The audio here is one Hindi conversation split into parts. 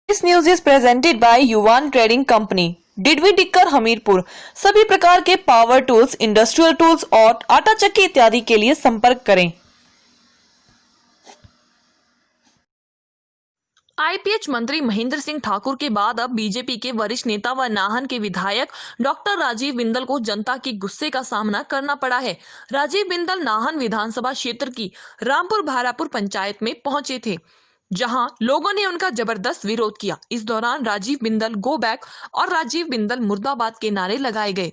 This news is presented by Yuvan Trading Company, डिडवी टिक्कर हमीरपुर। सभी प्रकार के पावर टूल्स, इंडस्ट्रियल टूल्स और आटा चक्की इत्यादि के लिए संपर्क करें। आईपीएच मंत्री महेंद्र सिंह ठाकुर के बाद अब बीजेपी के वरिष्ठ नेता व नाहन के विधायक डॉक्टर राजीव बिंदल को जनता के गुस्से का सामना करना पड़ा है। राजीव बिंदल नाहन विधानसभा क्षेत्र की रामपुर भारापुर पंचायत में पहुंचे थे, जहां लोगों ने उनका जबरदस्त विरोध किया। इस दौरान राजीव बिंदल गो बैक और राजीव बिंदल मुर्दाबाद के नारे लगाए गए।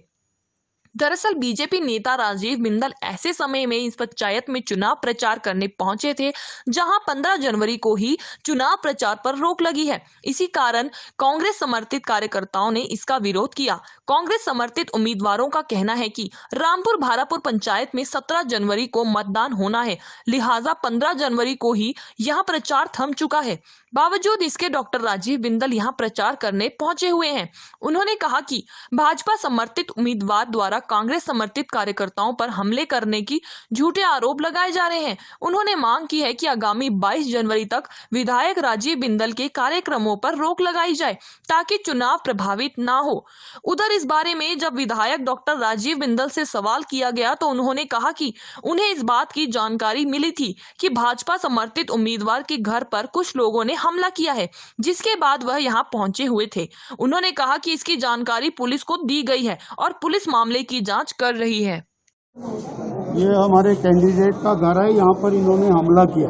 दरअसल बीजेपी नेता राजीव बिंदल ऐसे समय में इस पंचायत में चुनाव प्रचार करने पहुंचे थे, जहां 15 जनवरी को ही चुनाव प्रचार पर रोक लगी है। इसी कारण कांग्रेस समर्थित कार्यकर्ताओं ने इसका विरोध किया। कांग्रेस समर्थित उम्मीदवारों का कहना है कि रामपुर भारापुर पंचायत में 17 जनवरी को मतदान होना है, लिहाजा 15 जनवरी को ही यहाँ प्रचार थम चुका है। बावजूद इसके डॉक्टर राजीव बिंदल यहाँ प्रचार करने पहुंचे हुए हैं। उन्होंने कहा कि भाजपा समर्थित उम्मीदवार द्वारा कांग्रेस समर्थित कार्यकर्ताओं पर हमले करने की झूठे आरोप लगाए जा रहे हैं। उन्होंने मांग की है कि आगामी 22 जनवरी तक विधायक राजीव बिंदल के कार्यक्रमों पर रोक लगाई जाए, ताकि चुनाव प्रभावित ना हो। उधर इस बारे में जब विधायक डॉक्टर राजीव बिंदल से सवाल किया गया तो उन्होंने कहा कि उन्हें इस बात की जानकारी मिली थी कि भाजपा समर्थित उम्मीदवार के घर पर कुछ लोगों ने हमला किया है, जिसके बाद वह यहाँ पहुंचे हुए थे। उन्होंने कहा कि इसकी जानकारी पुलिस को दी गई है और पुलिस मामले की जांच कर रही है। ये हमारे कैंडिडेट का घर है, यहाँ पर इन्होंने हमला किया,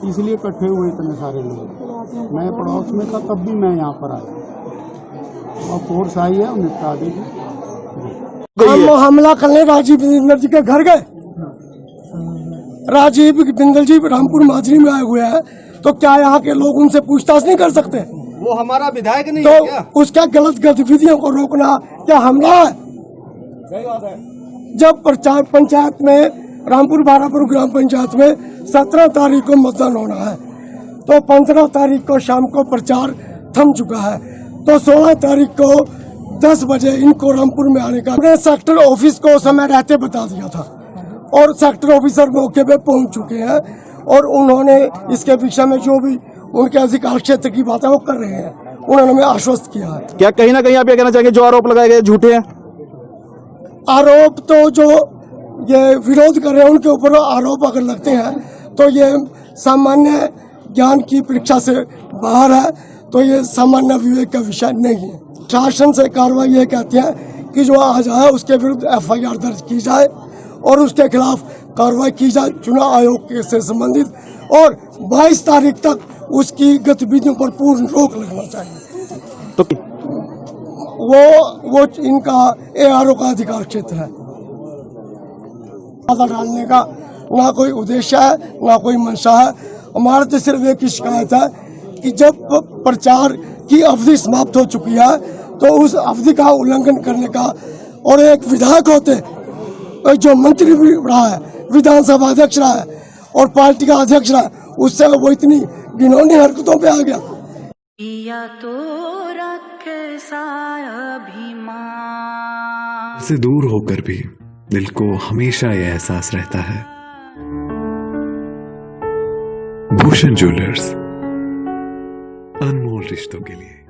इसलिए इकट्ठे हुए इतने सारे लोग। मैं पड़ोस में था तब भी मैं यहाँ पर आया और फोर्स आई है, निपटा देगी। हम हमला करने राजीव बिंदल जी के घर गए। राजीव बिंदल जी रामपुर माजरी में आए हुए हैं, तो क्या यहाँ के लोग उनसे पूछताछ नहीं कर सकते? वो हमारा विधायक नहीं तो है क्या? उसका गलत गतिविधियों को रोकना क्या हमला है? जब पंचायत में रामपुर भारापुर ग्राम पंचायत में 17 तारीख को मतदान होना है, तो 15 तारीख को शाम को प्रचार थम चुका है, तो 16 तारीख को 10 बजे इनको रामपुर में आने का हमने सेक्टर ऑफिस को समय रहते बता दिया था, और सेक्टर ऑफिसर मौके पे पहुंच चुके हैं और उन्होंने इसके विषय में जो भी उनके अधिकार क्षेत्र की बातें वो कर रहे हैं, उन्होंने हमें आश्वस्त किया है। क्या कहीं ना कहीं आप ये कहना चाहेंगे जो आरोप लगाए गए झूठे हैं? आरोप तो जो ये विरोध कर रहे हैं उनके ऊपर आरोप अगर लगते हैं तो ये सामान्य ज्ञान की परीक्षा से बाहर है, तो ये सामान्य विवेक का विषय नहीं है। शासन से कार्रवाई ये कहती है कि जो आज आया उसके विरुद्ध FIR दर्ज की जाए और उसके खिलाफ कार्रवाई की जाए चुनाव आयोग से संबंधित, और 22 तारीख तक उसकी गतिविधियों पर पूर्ण रोक लगना चाहिए। तो वो इनका ARO का अधिकार क्षेत्र है। बाधा डालने का ना कोई उद्देश्य है, ना कोई मंशा है। हमारे तो सिर्फ एक ही शिकायत है कि जब प्रचार की अवधि समाप्त हो चुकी है तो उस अवधि का उल्लंघन करने का, और एक विधायक होते जो मंत्री भी रहा है, विधानसभा अध्यक्ष रहा है और पार्टी का अध्यक्ष रहा है, उससे वो इतनी घिनौनी हरकतों पे आ गया। से दूर होकर भी दिल को हमेशा यह एहसास रहता है। भूषण ज्वेलर्स, अनमोल रिश्तों के लिए।